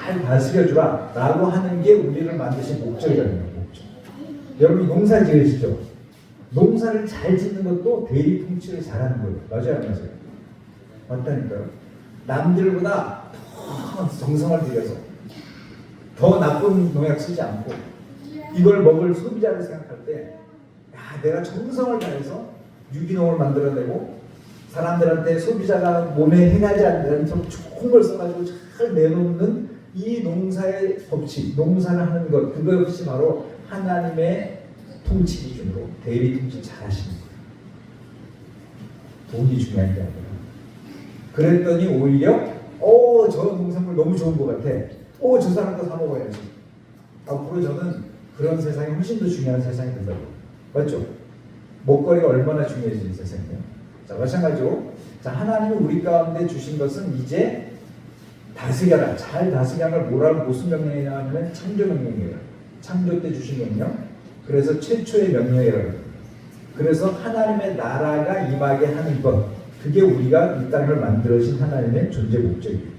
잘 다스려주라 라고 하는 게 우리를 만드신 목적이라는 거예요. 목적. 여러분이 농사 지으시죠? 농사를 잘 짓는 것도 대리 통치를 잘하는 거예요. 맞아요, 안 맞아요? 맞다니까요. 남들보다 더 정성을 들여서 더 나쁜 농약 쓰지 않고 이걸 먹을 소비자를 생각할 때 야, 내가 정성을 다해서 유기농을 만들어내고 사람들한테 소비자가 몸에 해나지 않는 좋은 걸 써가지고 잘 내놓는 이 농사의 법칙, 농사를 하는 것, 그것이 바로 하나님의 통치 기준으로 대리 통치 잘 하시는 거예요. 돈이 중요한 게 아니라. 그랬더니 오히려 저 농산물 너무 좋은 것 같아. 저 사람도 사 먹어야지. 앞으로 저는 그런 세상이 훨씬 더 중요한 세상이 된다고. 맞죠? 먹거리가 얼마나 중요해지는 세상이에요. 자, 마찬가지로 자, 하나님이 우리 가운데 주신 것은 이제 다스려라. 잘 다스려라. 무슨 명령이냐 하면 창조 명령이에요. 창조 때 주신 명령. 그래서 최초의 명령이라고. 그래서 하나님의 나라가 임하게 하는 것. 그게 우리가 이 땅을 만들어진 하나님의 존재 목적이에요.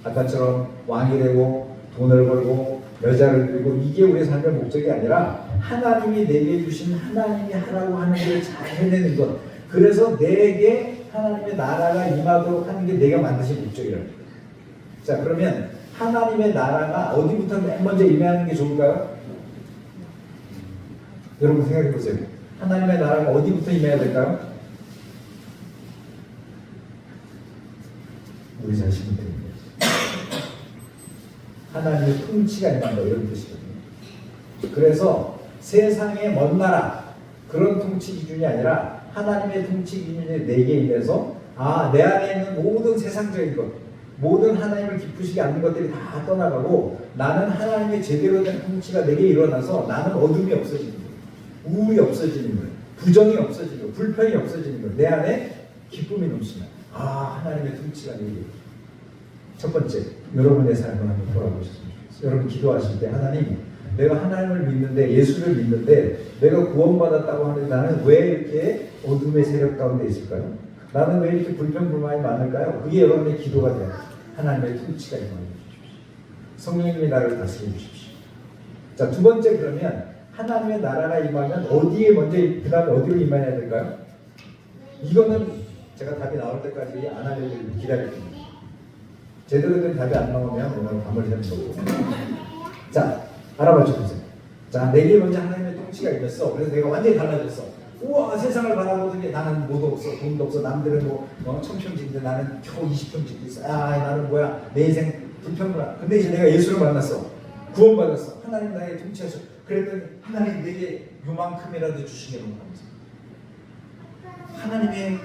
아까처럼 왕이 되고 돈을 벌고 여자를 들고 이게 우리의 삶의 목적이 아니라 하나님이 내게 주신 하나님이 하라고 하는 걸 잘 해내는 것. 그래서 내게 하나님의 나라가 임하도록 하는 게 내가 만드신 목적이라는 거예요. 자, 그러면 하나님의 나라가 어디부터 맨 먼저 임하는 게 좋을까요? 여러분 생각해 보세요. 하나님의 나라가 어디부터 임해야 될까요? 우리 자신들입니다. 하나님의 통치가 임한다 이런 뜻이거든요. 그래서 세상의 먼 나라 그런 통치 기준이 아니라 하나님의 통치 기준이 내게 임해서 내 안에 있는 모든 세상적인 것, 모든 하나님을 기쁘시게 않는 것들이 다 떠나가고 나는 하나님의 제대로 된 통치가 내게 일어나서 나는 어둠이 없어지는 거예요. 우울이 없어지는 거예요. 부정이 없어지는 거예요. 불편이 없어지는 거예요. 내 안에 기쁨이 넘치는 거예요. 하나님의 통치가 내게. 첫 번째, 여러분의 삶을 한번 돌아보셨으면 좋겠어요. 여러분 기도하실 때 하나님, 내가 하나님을 믿는데 예수를 믿는데 내가 구원받았다고 하는데 나는 왜 이렇게 어둠의 세력 가운데 있을까요? 나는 왜 이렇게 불평불만이 많을까요? 그게 여러분의 기도가 돼요. 하나님의 통치가 임하여 주십시오. 성령님이 나를 다스려 주십시오. 자, 두 번째 그러면 하나님의 나라가 임하면 어디에 먼저 그 다음에 어디로 임해야 될까요? 이거는 제가 답이 나올 때까지 안 알려드리고 기다릴게요. 제대로 된 답이 안 나오면 오늘 밤을 새는 거고. 자, 알아봐 주세요. 자, 내게 먼저 하나님의 통치가 임했어. 그래서 내가 완전히 달라졌어. 우와, 세상을 바라보더니 나는 뭐도 없어, 돈도 없어. 남들은 청평집인데 나는 겨우 20평집도 있어. 나는 뭐야, 내 인생 불평구나. 근데 이제 내가 예수를 만났어. 구원받았어. 하나님 나에게 통치하셔. 그랬더니 하나님 내게 요만큼이라도 주시면 감사합니다. 하나님의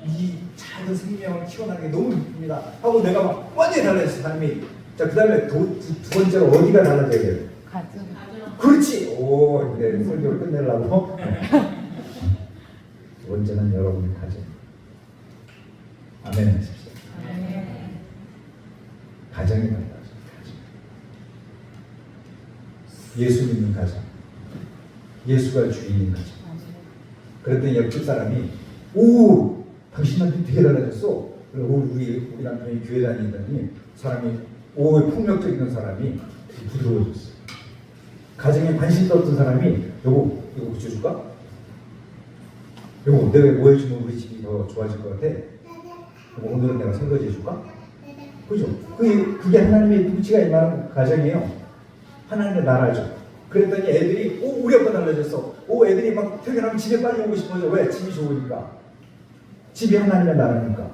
이 작은 생명을 키워나가는 게 너무 기쁩니다. 하고 내가 막 완전히 달라졌어, 삶이. 자, 그 다음에 두 번째로 어디가 달라져야 돼요? 가정. 그렇지! 이제 설교를 끝내려고. 두 번째는 여러분의 가정. 아멘 하십시오. 가정이 달라져. 예수 믿는 가정. 예수가 주인인 가정. 그랬더니 옆집 사람이 당신한테 되게 달라졌어. 그리고 우리 남편이 교회 다니더니 사람이 폭력적인 사람이 되게 부드러워졌어. 가정에 관심도 없던 사람이 이거 붙여줄까? 이거 내가 뭐 해주면 우리 집이 더 좋아질 것 같아. 오늘은 내가 설거지 해줄까? 그죠? 그게 하나님의 통치가 임하는 가정이에요. 하나님의 나라죠. 그랬더니 애들이 우리 아빠 달라졌어. 애들이 막 퇴근하면 집에 빨리 오고 싶어져. 왜? 집이 좋으니까. 집이 하나님의 나라니까.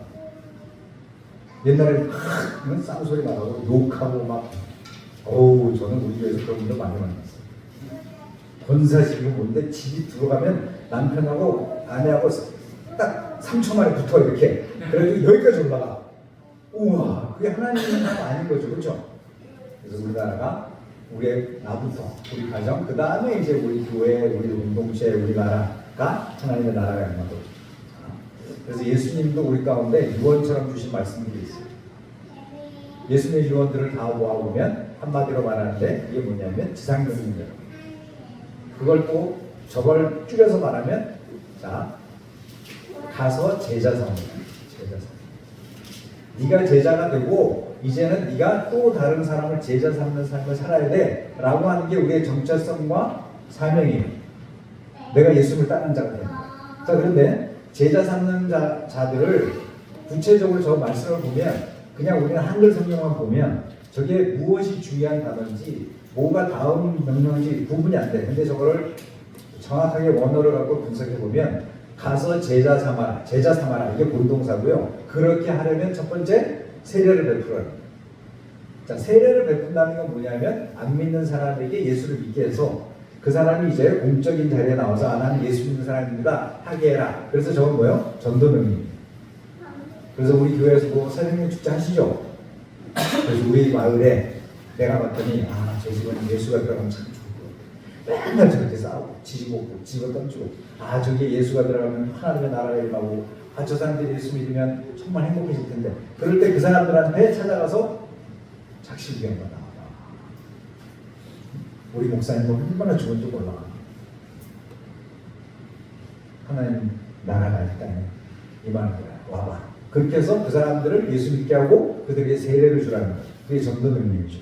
옛날에 쌍소리 나고 욕하고 막 저는 우리 교회에서 그런 분들 많이 만났어요. 권사집이 뭔데 집이 들어가면 남편하고 아내하고 딱 3초 만에 붙어 이렇게. 그래가지고 여기까지 올라가. 우와, 그게 하나님의 나라가 아닌 거죠. 그렇죠? 그래서 우리나라가 나부터 우리 가정, 그 다음에 이제 우리 교회, 우리 공동체, 우리 나라가 하나님의 나라가 임하도록. 그래서 예수님도 우리 가운데 유언처럼 주신 말씀들이 있어요. 예수님의 유언들을 다 모아보면 한마디로 말하는데 이게 뭐냐면 지상명령이에요. 그걸 또 저걸 줄여서 말하면 가서 제자 삼으라. 네가 제자가 되고 이제는 네가 또 다른 사람을 제자 삼는 삶을 살아야 돼 라고 하는 게 우리의 정체성과 사명이에요. 내가 예수를 따르는 자가 된다. 자, 그런데 제자 삼는 자들을 구체적으로 저 말씀을 보면 그냥 우리는 한글 성경만 보면 저게 무엇이 중요한 단어인지 뭐가 다음 명령인지 구분이 안 돼. 근데 저거를 정확하게 원어를 갖고 분석해 보면 가서 제자 삼아라 이게 본동사고요. 그렇게 하려면 첫 번째 세례를 베풀어라. 자, 세례를 베푼다는 건 뭐냐면 안 믿는 사람에게 예수를 믿게 해서 그 사람이 이제 공적인 자리에 나와서 나는 예수 믿는 사람입니다 하게 해라. 그래서 저건 뭐예요? 전도명령입니다. 그래서 우리 교회에서 뭐 새생명 축제 하시죠? 그래서 우리 마을에 내가 봤더니 저 집은 예수가 들어가면 참 좋을 것 같아. 맨날 저렇게 싸우고 지지먹고 집어 던지고 저기에 예수가 들어가면 하나님의 나라가 일어나고 저 사람들이 예수 믿으면 정말 행복해질 텐데 그럴 때 그 사람들한테 찾아가서 작실비경과 나와라. 우리 목사님은 얼마나 좋은지 몰라. 하나님 나라가 일단 임하는 거야. 와봐. 그렇게 해서 그 사람들을 예수 믿게 하고 그들에게 세례를 주라는 거예요. 그게 전도 명령이죠.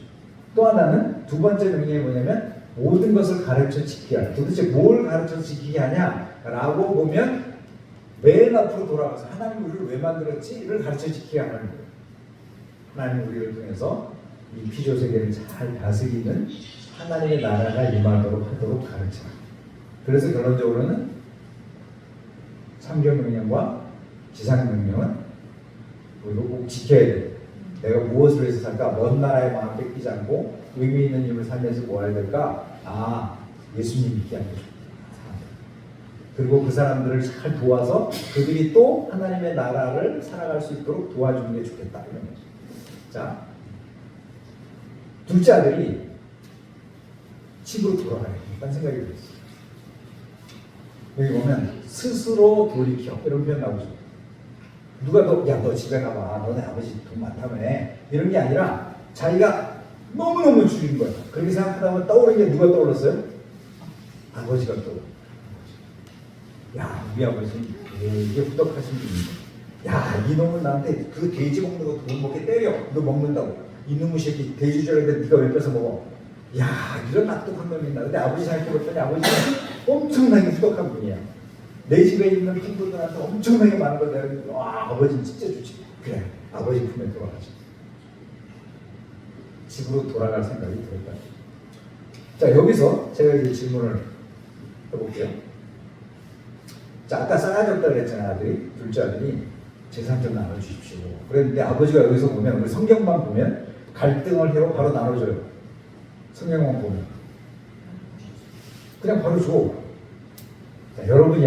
또 하나는 두 번째 명령이 뭐냐면 모든 것을 가르쳐 지키게 하라. 도대체 뭘 가르쳐 지키게 하냐라고 보면 맨 앞으로 돌아가서 하나님 우리를 왜 만들었지를 가르쳐 지키게 하는 거예요. 하나님 우리를 통해서 이 피조 세계를 잘 다스리는 하나님의 나라가 임하도록 하도록 가르쳐라. 그래서 결론적으로는 상경명령과 지상명령은 우리가 꼭 지켜야 돼. 내가 무엇을 위해서 살까? 먼 나라의 마음 뺏기지 않고 의미 있는 힘을 살면서 뭐 해야 될까? 예수님 믿게 하는 거죠. 그리고 그 사람들을 잘 도와서 그들이 또 하나님의 나라를 살아갈 수 있도록 도와주는 게 좋겠다. 이런 거죠. 자, 둘째 아들이 집으로 돌아가야겠다는 생각이 들었어요. 여기 보면 스스로 돌이켜 이런 표현 나오죠. 누가 너 집에 가봐. 너네 아버지 돈 많다며. 이런 게 아니라 자기가 너무너무 죽인 거야. 그렇게 생각하다 보면 떠오르는 게 누가 떠올랐어요? 아버지가 떠올랐어요. 우리 아버지는 되게 후덕하신 분인데 이놈은 나한테 그 돼지 먹는 거 돈 먹게 때려. 너 먹는다고. 이놈의 새끼 돼지 줘야 되는데 네가 왜 뺏어 먹어? 이런 악독한 놈이 있나. 근데 아버지 생각해봤더니 아버지는 엄청나게 후덕한 분이야. 내 집에 있는 친구들한테 엄청나게 많은 걸 내가 아버지는 진짜 좋지. 그래 아버지 품에 돌아가자. 집으로 돌아갈 생각이 들었다. 자, 여기서 제가 이제 질문을 해볼게요. 자, 아까 싸가지 없다고 그랬잖아요. 아들이 둘째 아들이 재산 좀 나눠주십시오. 그랬는데 아버지가 여기서 보면 우리 성경만 보면 갈등을 해요. 바로 나눠줘요. 성경만 보면 그냥 바로 줘. 자, 여러분이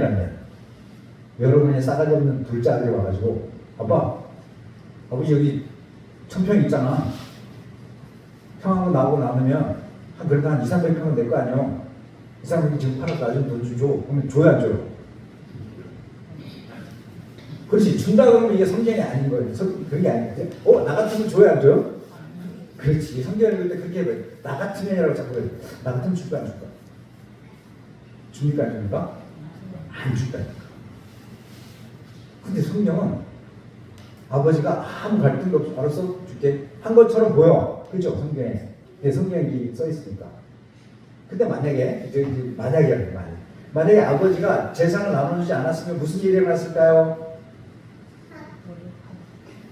싸가지 없는 둘째 아들이 와가지고 아버지 여기 천평 있잖아. 평하고 나하고 나누면 그래도 한 200~300평은 될 거 아니에요. 200~300평 지금 팔아서 나중에 돈 주죠. 그러면 줘야 안 줘요? 그렇지. 준다 그러면 이게 성경이 아닌 거예요. 그런 게 아닌데 나 같으면 줘야 안 줘요? 그렇지. 성경을 읽을 때 그렇게 해요. 나 같으면이라고 자꾸 해요. 나 같으면 줄까 안 줄까? 줍니까 안 줍니까? 안 줄까니까. 근데 성경은 아버지가 아무 갈등도 없이 알아서 줄게 한 것처럼 보여. 그죠? 성경에. 성경이 써 있으니까. 근데 만약에 아버지가 재산을 나눠주지 않았으면 무슨 일이 일어났을까요?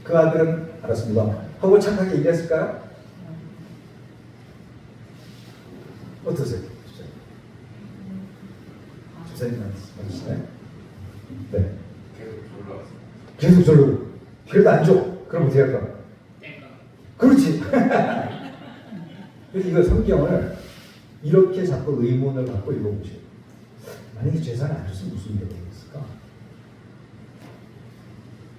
그 아들은 알았습니다 하고 착하게 일했을까요? 어떠세요? 주사님 말씀하시나요? 네. 계속 졸라. 그래도 안 줘. 그럼 어떻게 할까? 그렇지. 그래서 이거 성경을 이렇게 자꾸 의문을 갖고 읽어보세요. 만약에 재산을 안 줬으면 무슨 일이 있을까?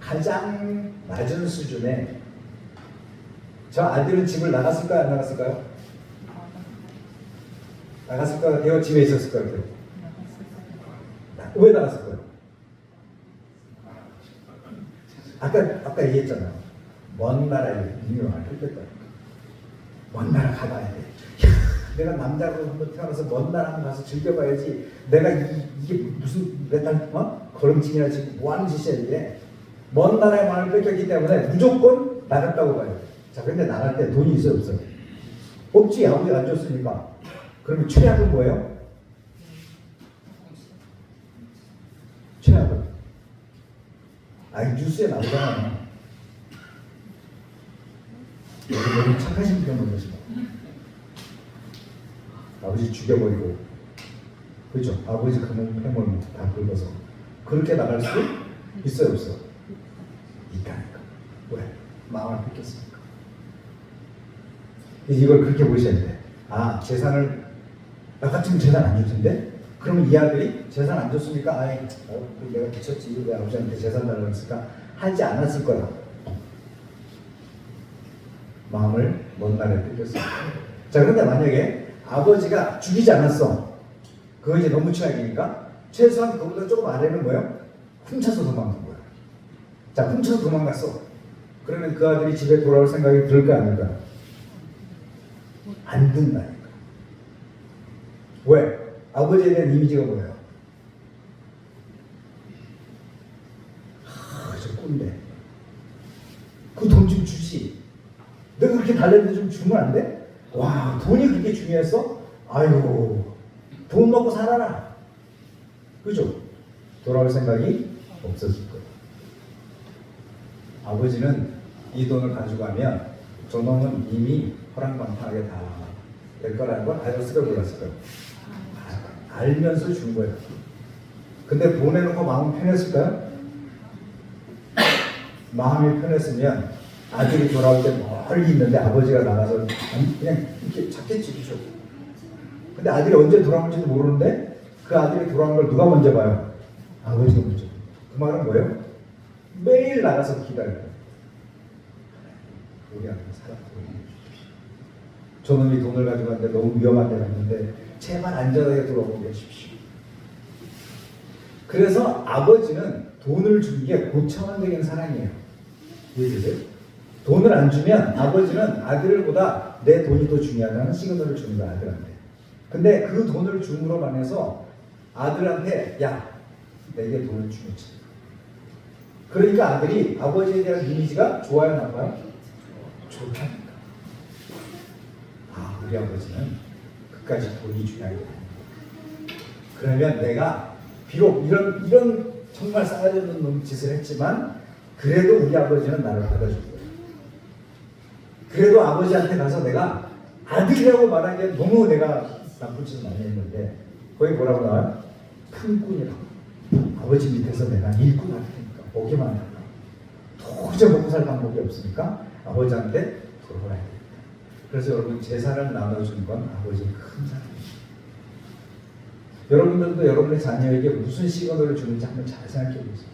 가장 낮은 수준에 저 아들은 집을 나갔을까요? 안 나갔을까요? 나갔을 것 같아요? 집에 있었을 것 같아요? 왜 나갔을 거예요? 아까 얘기했잖아요. 먼 나라에 유명한 흑백다. 먼 나라 가봐야 돼. 내가 남자로 한번 태어나서 먼 나라 한번 가서 즐겨봐야지. 내가 이게 무슨 맨날 걸음치기나 지금 뭐 하는 짓이야 이게. 먼 나라의 마음을 뺏겼기 때문에 무조건 나갔다고 봐요. 자, 근데 나갈 때 돈이 있어요, 없어요? 없지. 아버지가 안 줬으니까. 그러면 최악은 뭐예요? 최악은? 아이, 뉴스에 나오잖아요. 너무 착하신 분이 계시고. 아버지 죽여버리고. 그죠? 아버지 금은 패물 다 긁어서. 그렇게 나갈 수 있어요, 없어요? 있다니까. 왜? 마음을 뺏겼으니까. 이걸 그렇게 보셔야 돼. 아, 재산을, 나 같으면 재산 안 줄 텐데? 그러면 이 아들이 재산 안 줬으니까, 아이, 내가 미쳤지. 왜 아버지한테 재산 달라고 했을까? 하지 않았을 거라. 마음을 먼 날에 뺏겼어. 자, 그런데 만약에 아버지가 죽이지 않았어. 그거 이제 너무 최악이니까, 최소한 그보다 조금 아래는 뭐예요? 훔쳐서 도망간 거야. 자, 훔쳐서 도망갔어. 그러면 그 아들이 집에 돌아올 생각이 들까 안 들까? 안 든다니까. 왜? 아버지에 대한 이미지가 뭐예요? 저 꼰대. 그 돈 좀 주지. 내가 그렇게 달랬는데 좀 주면 안 돼? 와, 돈이 그렇게 중요했어? 아이고, 돈 먹고 살아라. 그죠? 돌아올 생각이 없었을 거예요. 아버지는 이 돈을 가져가면 저놈은 이미 허랑방탕하게 다 될 거라는 걸 알았을까 몰랐을까요? 알면서 준 거예요. 근데 보내놓고 마음 편했을까요? 마음이 편했으면 아들이 돌아올 때 멀리 있는데 아버지가 나가서 그냥 이렇게 잡겠지, 그죠? 근데 아들이 언제 돌아올지도 모르는데 그 아들이 돌아온 걸 누가 먼저 봐요? 아버지가 먼저. 그 말은 뭐예요? 매일 나가서 기다려요. 우리 아들 살았고 저놈이 돈을 가져갔는데 너무 위험한 데 갔는데 제발 안전하게 돌아오게 해주십시오. 그래서 아버지는 돈을 준 게 고차원적인 사랑이에요. 이해되세요? 돈을 안 주면 아버지는 아들보다 내 돈이 더 중요하다는 시그널을 주는 거야, 아들한테. 근데 그 돈을 줌으로 만해서 아들한테 야, 내게 돈을 주겠지. 그러니까 아들이 아버지에 대한 이미지가 좋아요, 나빠요? 좋다니까. 아, 우리 아버지는 그까지 돈이 중요하게 그러면 내가 비록 이런 정말 싸가지 없는 놈 짓을 했지만 그래도 우리 아버지는 나를 받아줄 거예요. 그래도 아버지한테 가서 내가 아들이라고 말하기에 너무 내가 나쁜 짓을 많이 했는데 거기 뭐라고 나와요? 품꾼이라고. 아버지 밑에서 내가 일꾼 할 테니까 보기만 하라. 도저히 먹고 살 방법이 없으니까 아버지한테 돌아가야 됩니다. 그래서 여러분 재산을 나눠준 건 아버지의 큰 사랑입니다. 여러분들도 여러분의 자녀에게 무슨 시그널을 주는지 한번 잘 생각해 보세요.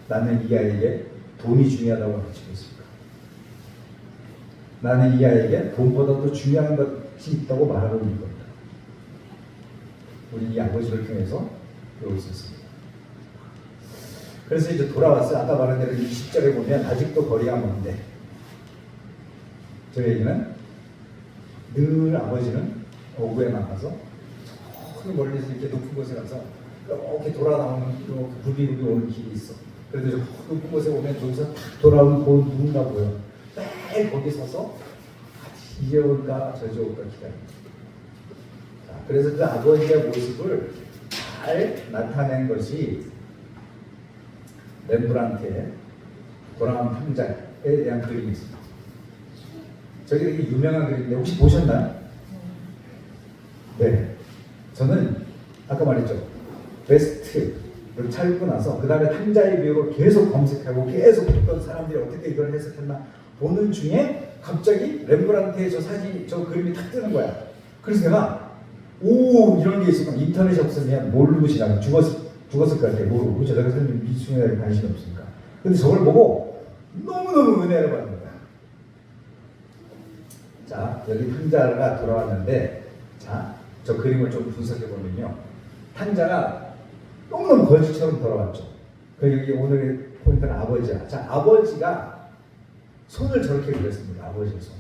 나는 이 아이에게 돈이 중요하다고 가르치고 있습니까? 나는 이 아이에게 돈보다 더 중요한 것이 있다고 말하고 있는 겁니다. 우리 이 아버지를 통해서 배울 수 있습니다. 그래서 이제 돌아왔어요. 아까 말한 대로 20절에 보면 아직도 거리가 먼데 저에게는 늘 아버지는 오후에 나가서 저 멀리서 이렇게 높은 곳에 가서 이렇게 돌아 나오는 이렇게 굽이굽이 오는 길이 있어. 그래도 저 높은 곳에 오면 저기서 탁 돌아오는 그 누군가 보여. 매일 거기 서서 이제 올까 저제 올까 기다립니다. 자, 그래서 그 아버지의 모습을 잘 나타낸 것이 렘브란트의 돌아온 탐자에 대한 그림이 있습니다. 저게 되게 유명한 그림인데 혹시 보셨나요? 네. 저는 아까 말했죠. 베스트를 찾고 나서 그 다음에 탐자의 비유로 계속 검색하고 계속 어떤 사람들이 어떻게 이걸 해석했나 보는 중에 갑자기 렘브란트의 저 사진, 저 그림이 탁 뜨는 거야. 그래서 내가 오 이런 게 있으면 인터넷이 없으면 모르고 지나면 죽었을 것 같아. 모르고. 그렇죠. 내가 사실 미술에 관심이 없으니까. 근데 저걸 보고 너무너무 은혜를 받는 거야. 자, 여기 탐자가 돌아왔는데 자, 저 그림을 좀 분석해 보면요. 탐자가 너무너무 거지처럼 돌아왔죠. 그리고 여기 오늘의 포인트는 아버지야. 자, 아버지가 손을 저렇게 그렸습니다. 아버지의 손.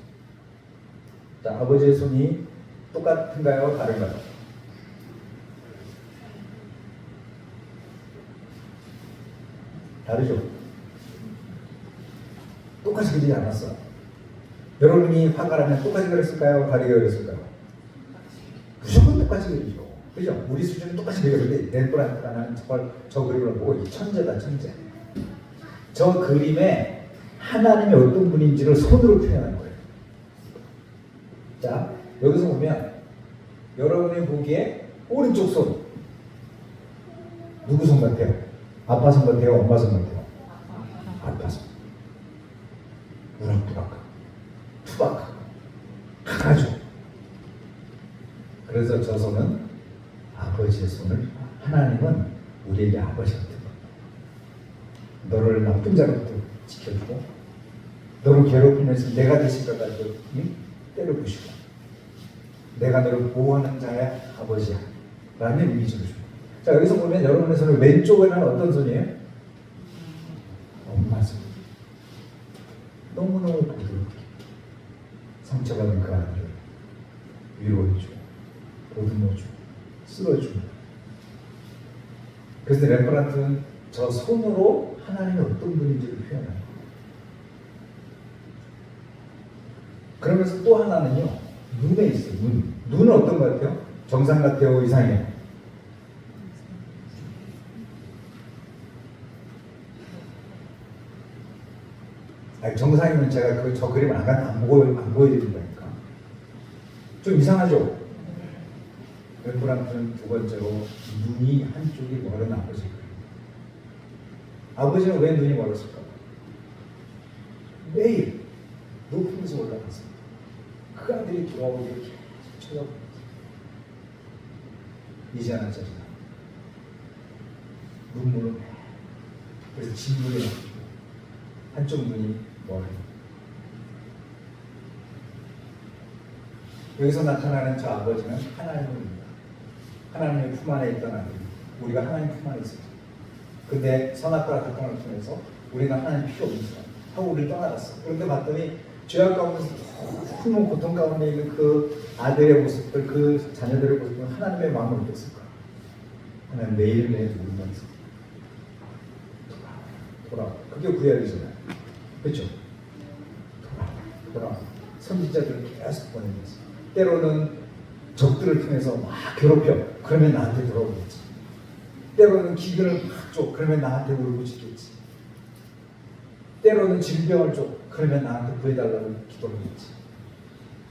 자, 아버지의 손이 똑같은가요? 다른가요? 다르죠? 똑같이 그리지 않았어. 여러분이 화가 나면 똑같이 그랬을까요? 다르게 그랬을까요? 무조건 똑같이 그리죠. 그죠? 우리 수준은 똑같이 그리는데 렘브란트라는 저 그림을 보고 이 천재다, 천재. 저 그림에 하나님이 어떤 분인지를 손으로 표현한 거예요. 자, 여기서 보면 여러분이 보기에 오른쪽 손 누구 손 같아요? 아빠 손 같아요? 엄마 손 같아요? 아빠 손. 우락부락하고 투박하고 강하죠. 그래서 저 손은 아버지의 손을, 하나님은 우리에게 아버지 같은 거. 너를 나쁜 자로부터 지켜주고 너를 괴롭히면서 내가 대신 것 가지고 때려부시고 내가 너를 보호하는 자의 아버지야 라는 이미지를 줍니다. 자, 여기서 보면 여러분의 손을 왼쪽에는 어떤 손이에요? 엄마 손. 너무너무 부드럽게 상처받은 그 아들을 위로해주고 보듬어주고 쓸어주고. 그래서 렘브란트는 저 손으로 하나님이 어떤 분인지를 표현해요. 그러면서 또 하나는요, 눈에 있어요. 눈은 어떤 것 같아요? 정상 같아요? 이상해요? 아니, 정상이면 제가 저 그림을 안 보여드린다니까. 좀 이상하죠? 렘브란트는 두 번째로 눈이 한쪽이 멀은 아버지 그림. 아버지는 왜 눈이 멀었을까? 매일 높은 데서 올라갔습니다. 그 아들이 돌아오기를 계속 쳐다보고 이제 하나 짜증나. 눈물을 그래서 진물이 나고 한쪽 눈이 멀어요. 여기서 나타나는 저 아버지는 하나님입니다. 하나님의 품 안에 있던 아들, 우리가 하나님 품 안에 있었죠. 근데 선악과의 갈등을 통해서 우리는 하나님 필요 없는 사람 하고 우리를 떠나갔어. 그런데 봤더니 죄악 가운데서 너무 고통 가운데 있는 그 아들의 모습들, 그 자녀들의 모습은 하나님의 마음을 어땠을 거야. 하나님 매일매일 울면서 돌아와. 그게 구약이잖아요. 그렇죠? 돌아와. 선지자들을 계속 보내면서 때로는 적들을 통해서 막 괴롭혀. 그러면 나한테 돌아오겠지. 때로는 기근을 막 줘. 그러면 나한테 울부짖겠지. 때로는 질병을 줘. 그러면 나한테 구해달라고 기도를 했지.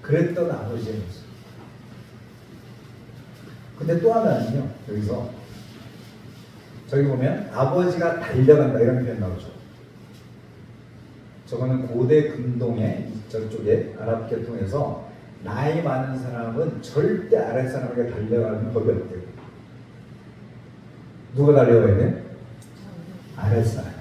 그랬던 아버지의 모습. 근데 또 하나는요, 여기서 저기 보면 아버지가 달려간다 이런 표현 나오죠. 저거는 고대 근동의 저쪽에 아랍 계통에서 나이 많은 사람은 절대 아랫 사람에게 달려가는 법이 없대요. 누가 달려가야 돼? 아랫 사람.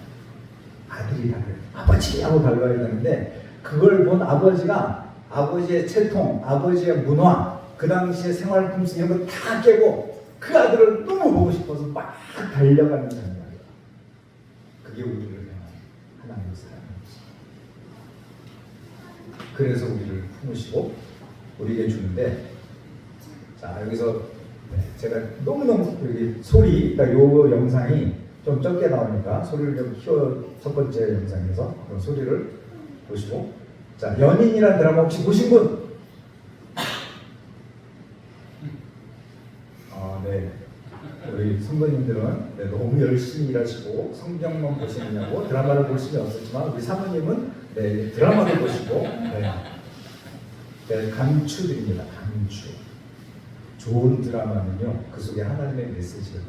아들이 달려요. 아버지 하고 달려야 되는데 그걸 본 아버지가 아버지의 채통, 아버지의 문화, 그 당시의 생활 품성 이런 거 다 깨고 그 아들을 너무 보고 싶어서 막 달려가는 장면이에요. 그게 우리를 향한 하나님의 사랑입니다. 그래서 우리를 품으시고 우리에게 주는데, 자, 여기서 제가 너무너무 여기 소리, 그러니까 요 영상이 좀 적게 나오니까 소리를 좀 키워, 첫 번째 영상에서 그런 소리를 보시고. 자, 연인이라는 드라마 혹시 보신 분? 네. 우리 선배님들은 너무 열심히 일하시고 성경만 보시느냐고 드라마를 볼 수는 없었지만 우리 사모님은 드라마를 보시고 강추드립니다. 강추. 좋은 드라마는요, 그 속에 하나님의 메시지가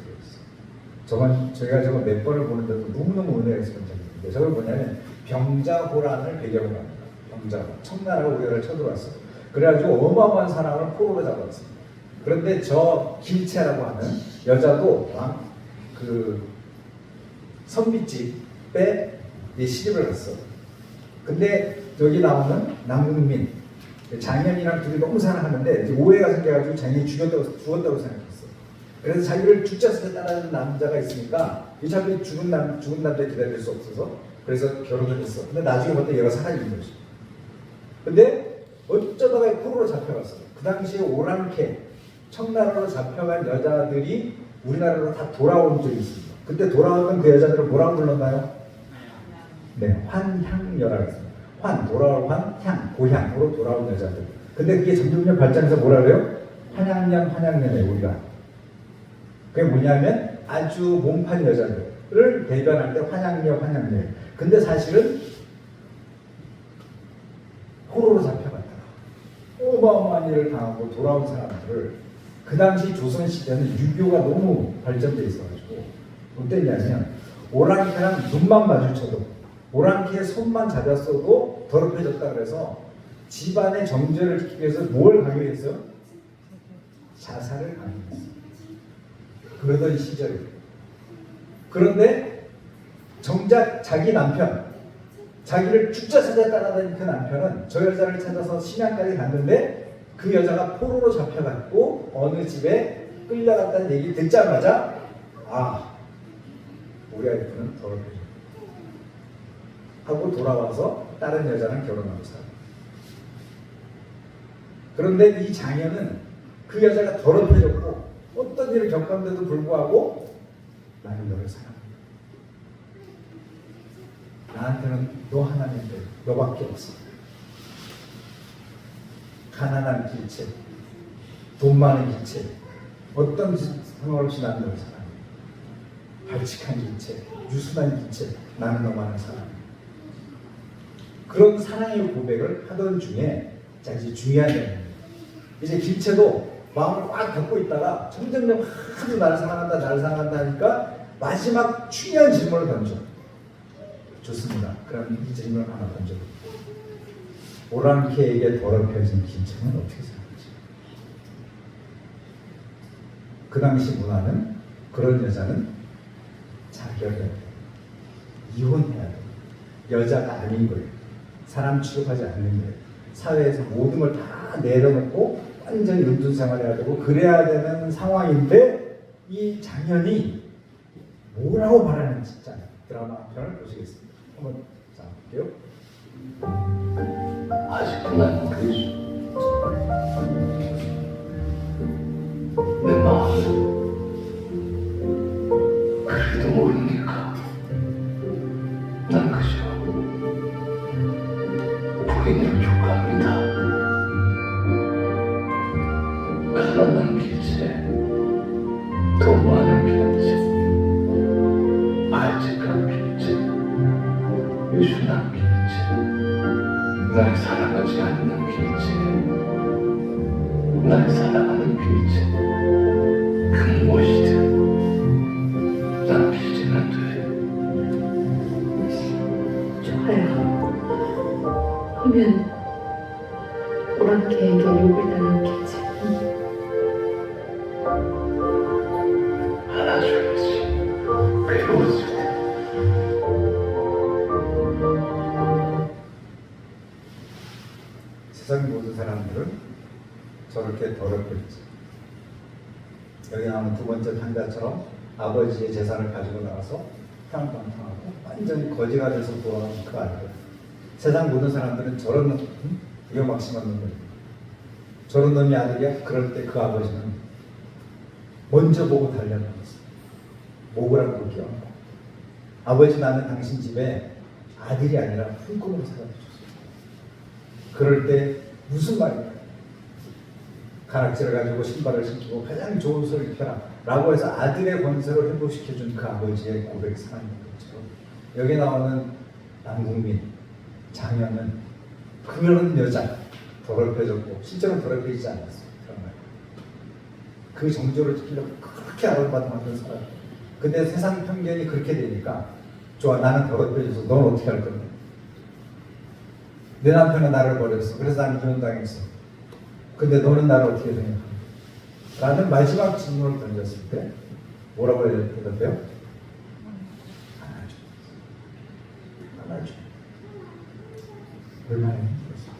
들어있어요. 제가 저거 몇 번을 보는데도 너무너무 은혜가 있었던 적인데, 저걸 뭐냐면 병자호란을 배경으로 합니다. 병자호란. 청나라가 우리나라를 쳐들어왔어요. 그래가지고 어마어마한 사람을 포로로 잡아왔습니다. 그런데 저 김채라고 하는 여자도 그 선비집에 시집을 갔어. 근데 여기 나오는 남궁민 장현이랑 둘이 너무 사랑하는데 오해가 생겨가지고 장현이 죽었다고 생각했어. 그래서 자기를 죽자스게 따라하는 남자가 있으니까 이 자기 죽은 남자 기다릴 수 없어서 그래서 결혼을 했어. 근데 나중에 봤더니 얘가 살아있는 거지. 근데 어쩌다가 포로로 잡혀갔어. 그 당시에 오랑캐 청나라로 잡혀간 여자들이 우리나라로 다 돌아온 적이 있습니다. 그때 돌아왔던 그 여자들을 뭐라고 불렀나요? 네, 환향녀라고 했습니다. 돌아올 환, 향, 고향으로 돌아온 여자들. 근데 그게 점점 발전해서 뭐라 그래요? 환양년, 우리가. 그게 뭐냐면 아주 몸판 여자들을 대변할 때 환양녀. 근데 사실은 포로로 잡혀갔다가 어마어마한 일을 당하고 돌아온 사람들을 그 당시 조선시대는 유교가 너무 발전돼 있어가지고 어땠냐면 오랑캐랑 눈만 마주쳐도 오랑캐의 손만 잡았어도 더럽혀졌다 그래서 집안의 정제를 지키기 위해서 뭘 강요했어요? 자살을 강요했어요. 그러던 시절이에요. 그런데 정작 자기 남편, 자기를 죽자 찾아 따라다닌 그 남편은 저 여자를 찾아서 심양까지 갔는데 그 여자가 포로로 잡혀갔고 어느 집에 끌려갔다는 얘기 듣자마자 우리 와이프는 더럽혀졌다 하고 돌아와서 다른 여자랑 결혼하고 살아요. 그런데 이 장녀는 그 여자가 더럽혀졌고 어떤 일을 겪었는데도 불구하고 나는 너를 사랑한다. 나한테는 너 하나인데 너밖에 없어. 가난한 길체, 돈 많은 길체, 어떤 상관없이 나는 너를 사랑해. 발칙한 길체, 유순한 길체, 나는 너만을 사랑해. 그런 사랑의 고백을 하던 중에 이제 중요한 점입니다. 이제 길체도 마음을 꽉 갖고 있다가 점점점 하도 나를 사랑한다 하니까 마지막 중요한 질문을 던져. 좋습니다. 그럼 이 질문을 하나 던져볼게요. 오랑캐에게 더럽혀진 길체는 어떻게 생각하죠? 그 당시 문화는 그런 여자는 자결해야 돼. 이혼해야 돼. 여자가 아닌 거예요. 사람 취급하지 않는 거예요. 사회에서 모든 걸 다 내려놓고 완전히 은둔생활해야 되고 그래야 되는 상황인데 이 장현이 뭐라고 말하는지 드라마 한 편을 보시겠습니다. 한번 볼게요. 아직도 난 모르지. 내 마음을 그래도 모르니까 난 그저 부인을 촉구합니다. 가난한 길체, 돈 많은 길체, 발칙한 길체, 유순한 길체, 날 사랑하지 않는 길체, 날 사랑하는 길체, 그 무엇이든 난 길체는 돼. 좋아요. 하면 오랑캐에게 욕을 당한 길체. 안아줘야지. 괴로웠을 때. 세상 모든 사람들은 저렇게 더럽혔지. 여기 나오는 두 번째 편자처럼 아버지의 재산을 가지고 나와서 향방탕하고 완전히 거지가 돼서 돌아온 그 아이들. 세상 모든 사람들은 저런 놈, 위험막심한 놈들. 저런 놈이 아들이야? 그럴 때 그 아버지는 먼저 보고 달려나갔어. 목을 안고 끼얹고. 아버지 나는 당신 집에 아들이 아니라 품꾼으로 살아주셨어. 그럴 때 무슨 말이야? 가락지를 가지고 신발을 신기고 가장 좋은 옷을 입혀라 라고 해서 아들의 권세를 회복시켜준 그 아버지의 고백 사랑인 것처럼 여기 나오는 남궁민, 장현은 그런 여자 더럽혀졌고 실제로 더럽혀지지 않았어요. 그런 말. 그 정조를 지키려고 그렇게 아름받으면서 살아요. 근데 세상 편견이 그렇게 되니까 좋아 나는 더럽혀져서 넌 어떻게 할 건데? 내 남편은 나를 버렸어. 그래서 나는 이혼당했어. 근데 너는 나를 어떻게 생각하냐? 라는 마지막 질문을 던졌을 때 뭐라고 해야 대답해요? 안아줘. 안아줘. 얼마나 힘들었어.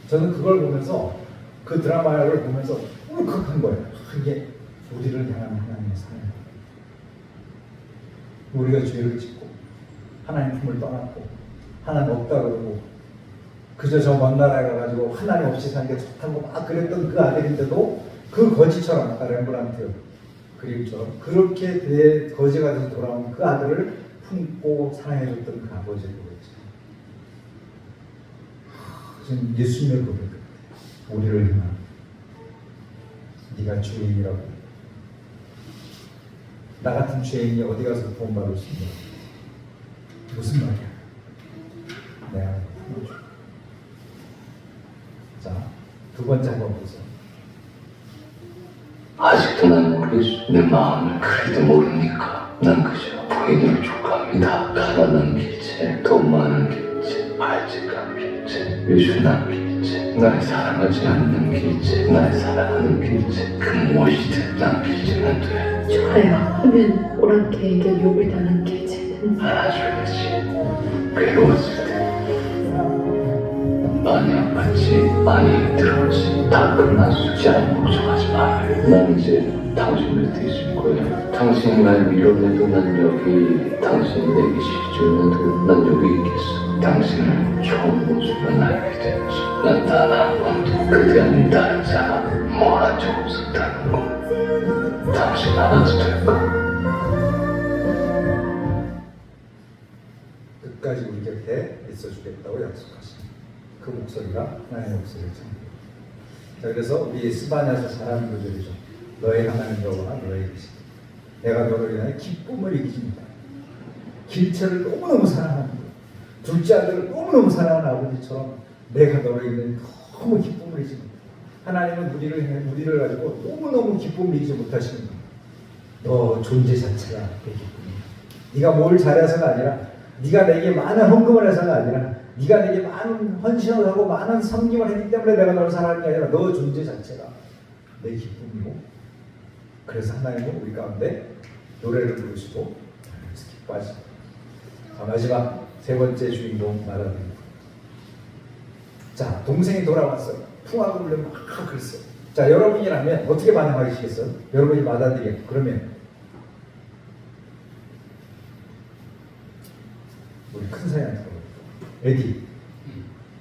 저는 그걸 보면서 그 드라마를 보면서 울컥한 거예요. 이게 우리를 향한 하나님의 사랑. 우리가 죄를 짓고 하나님 품을 떠났고 하나님 없다 그러고 그저 저 먼 나라에 가가지고 하나님 없이 사는 게 좋다고 막 그랬던 그 아들인데도 그 거지처럼 아까 렘브란트 그림처럼 그렇게 거지가 돼서 돌아온 그 아들을 품고 사랑해줬던 그 아버지의 거지. 지금 예수님의 고백, 우리를 향한 네가 죄인이라고, 나 같은 죄인이 어디 가서 구원받을 수 있냐? 무슨 말이야? 내가 자, 두 번째 한번 보세요. 아직도 난 예수 내 마음을 그리도 모르니까 난 그저 부인을 족합니다. 가난한 길체, 돈 많은 길체, 발직한 길체, 유순한 길체, 날 사랑하지 않는 길체, 날 사랑하는 길체, 그 무엇이든 난 빌지만 돼. 좋아요. 하면 오랑캐에게 욕을 당한 길체는 알아줘야지. 괴로웠을 때 많이 아팠지, 많이 힘들었지. 다 끝났을지랑 걱정하지 말아요. 난 이제 당신을 뒤질 거야. 당신이 날 밀어내도 난 여기, 당신이 내게 시주면도 난 여기 있겠어. 당신을 처음 본 순간 알게 됐지. 난 단 한 번도 그대 아닌 다른 사람 뭐한 적 없었다는 거. 당신 알아도 될까? 끝까지 우리 곁에 있어주겠다고 약속하신 그 목소리가 하나님의 목소리죠. 자, 그래서 우리 스바냐서 잘하는 구절이죠. 너의 하나님 여호와 너의 계시다. 내가 너를 위하여 기쁨을 일으킵니다. 길체를 너무너무 사랑하는 거, 둘째 아들을 너무너무 사랑하는 아버지처럼 내가 너를 위해 너무 기쁨을 일으킵니다. 하나님은 우리를 가지고 너무너무 기쁨을 일으키지 못하시는 거예요. 너 존재 자체가 내 기쁨이야. 네가 뭘 잘해서가 아니라, 네가 내게 많은 헌금을 해서가 아니라, 네가 내게 많은 헌신을 하고 많은 섬김을 했기 때문에 내가 너를 사랑하는 게 아니라 너 존재 자체가 내 기쁨이고, 그래서 하나님은 우리 가운데 노래를 부르시고 기뻐하시고. 자, 마지막 세 번째 주인공 말하는, 자, 동생이 돌아왔어요. 풍악을 불려 막 그랬어요. 자, 여러분이라면 어떻게 반응하시겠어요? 여러분이 받아들이겠 그러면 우리 큰 사이한테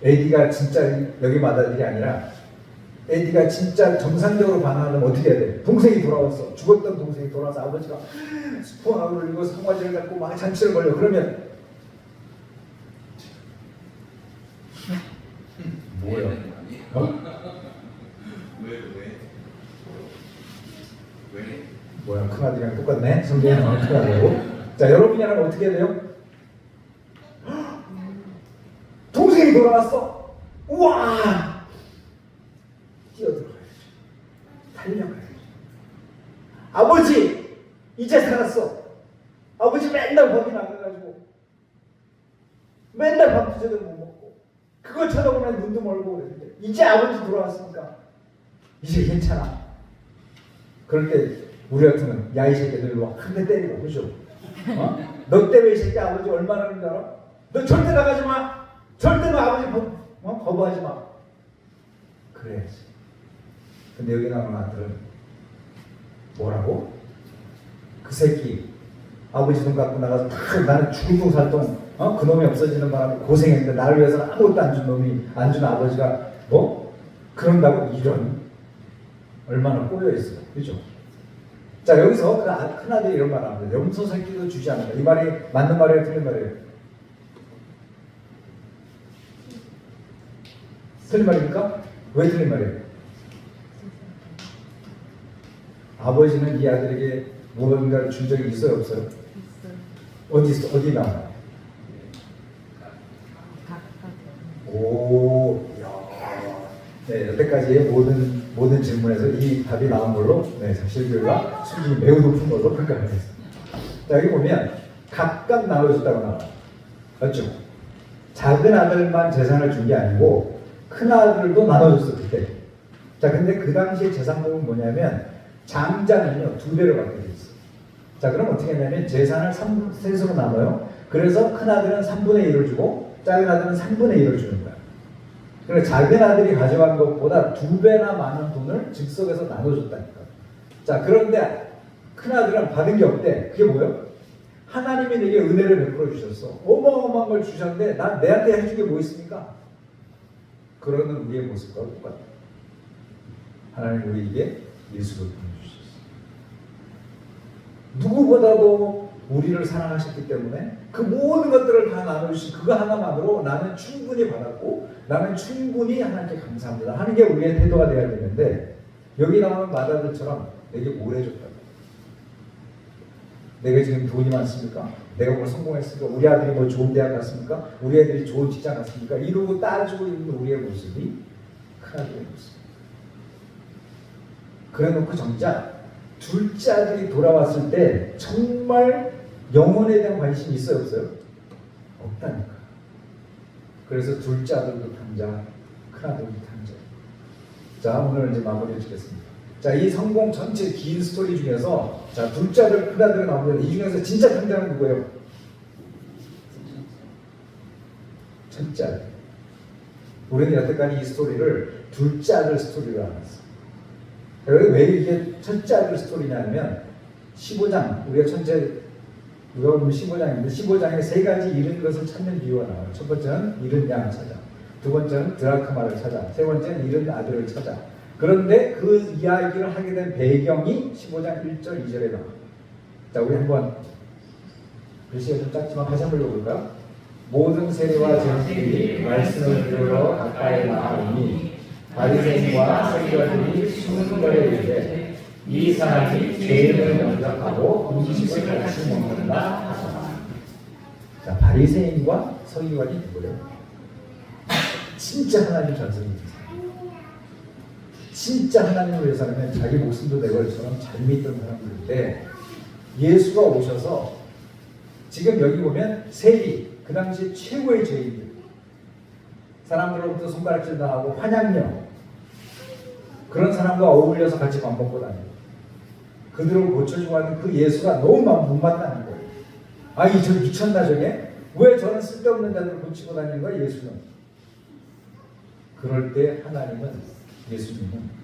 에디가 진짜 여기 마다들이 아니라 에디가 진짜 정상적으로 반응하면 어떻게 해야 돼? 동생이 돌아왔어. 죽었던 동생이 돌아와서 아버지가 스포악을 올리고 상화지를 갖고 막 잔치를 벌려. 그러면 뭐야? 왜? 뭐야? 큰아들이랑 똑같네? 성경에 나오는 큰아들하고. 자, 여러분이라면 어떻게 해야 돼요? 동생이 돌아왔어. 우와! 뛰어들어가야죠. 달려가야죠. 아버지! 이제 살았어. 아버지 맨날 법이 나가가지고 맨날 밥도 제대로 못 먹고 그걸 쳐다보면 눈도 멀고 그랬는데 이제 아버지 돌아왔으니까 이제 괜찮아. 그럴 때 우리 같으면 야 이 새끼들 일로 와. 한 대 때리고 그죠? 어? 너 때문에 이 새끼 아버지 얼마나 하는 줄 알아? 너 절대 나가지 마. 절대 너 아버지 거부하지 마. 그래야지. 근데 여기 나오는 아들은 뭐라고? 그 새끼 아버지 돈 갖고 나가서 나는 죽을동 살동 그놈이 없어지는 바람에 고생했는데 나를 위해서는 아무것도 안 준 놈이, 안 준 아버지가 뭐? 그런다고? 이런 얼마나 꼬여있어요. 그죠? 자, 여기서 그 큰아들이 이런 말 합니다. 염소 새끼도 주지 않는다. 이 말이 맞는 말이에요? 틀린 말이에요? 틀린 말입니까? 왜 틀린 말이에요? 아버지는 이 아들에게 무언가를 준 적이 있어요? 없어요? 있어요. 어디 나와요? 오, 야, 네, 여태까지의 모든 질문에서 이 답이 나온 걸로, 네, 실교가 수준이 매우 높은 걸로 평가하겠습니다. 자, 여기 보면 각각 나눠줬다고 나와요. 맞죠? 작은 아들만 재산을 준 게 아니고 큰 아들도 나눠줬어 그때. 자, 근데 그 당시에 재산목은 뭐냐면 장자는요 2배로 받게 돼 있어. 자, 그럼 어떻게 하냐면 재산을 3셋으로 나눠요. 그래서 큰 아들은 3분의 1을 주고 작은 아들은 3분의 1을 주는 거야. 그래서 작은 아들이 가져간 것보다 2배나 많은 돈을 즉석에서 나눠줬다니까. 자, 그런데 큰 아들은 받은 게 없대. 그게 뭐예요? 하나님이 내게 은혜를 베풀어 주셨어. 어마어마한 걸 주셨는데 난 내한테 해준 게 뭐 있습니까? 그러는 우리의 모습과 똑같아. 하나님 우리에게 예수를 보내주셨어. 누구보다도 우리를 사랑하셨기 때문에 그 모든 것들을 다 나눠주신 그거 하나만으로 나는 충분히 받았고 나는 충분히 하나님께 감사합니다 하는 게 우리의 태도가 되어야 되는데, 여기 나오는 마다들처럼 내게 뭘 해줬다고? 내가 지금 돈이 많습니까? 내가 뭘 성공했습니까? 우리 아들이 뭐 좋은 대학 갔습니까? 우리 애들이 좋은 직장 갔습니까? 이러고 따지고 있는 우리의 모습이 큰아들의 모습. 그래놓고 정작 둘째 아들이 돌아왔을 때 정말 영혼에 대한 관심이 있어요, 없어요? 없다니까. 그래서 둘째 아들도 탕자, 큰아들도 탕자. 자, 오늘 이제 마무리해 주겠습니다. 자, 이 성공 전체 긴 스토리 중에서, 자, 둘째 아들, 큰아들이 나오는데 이 중에서 진짜 탕자는 누구예요? 첫째 아들. 우리는 여태까지 이 스토리를 둘째 아들 스토리로 알았어. 왜 이게 첫째 아들 스토리냐면 15장, 우리가 천재 누가 보면 15장인데 15장에 세 가지 잃은 것을 찾는 비유가 나와요. 첫 번째는 잃은 양 찾아, 두 번째는 드라크마를 찾아, 세 번째는 잃은 아들을 찾아. 그런데 그 이야기를 하게 된 배경이 15장 1절 2절에 나와요. 자, 우리 한번 글씨가 좀 작지만 다시 한번 읽어볼까요? 모든 세리와 제사장들이 말씀을 들으러 가까이 나아오니 바리새인과 서기관들이 수문거리에 이르되 이 사람이 죄인을 영접하고 음식을 같이 먹는다 하더라. 자, 바리새인과 서기관이 누구래요? 진짜 하나님 전설인 사람, 진짜 하나님을 위해서는 자기 목숨도 내걸처럼 잘 믿던 사람들인데, 예수가 오셔서 지금 여기 보면 세리, 그 당시 최고의 죄인들, 사람들로부터 손가락질 당하고 환양녀, 그런 사람과 어울려서 같이 밥 먹고 다니고 그들을 고쳐주고 하는 그 예수가 너무 못마땅한 거예요. 아니, 저 미쳤나 저게? 왜 저는 쓸데없는 자들을 고치고 다니는 거야, 예수는? 그럴 때 하나님은, 예수님은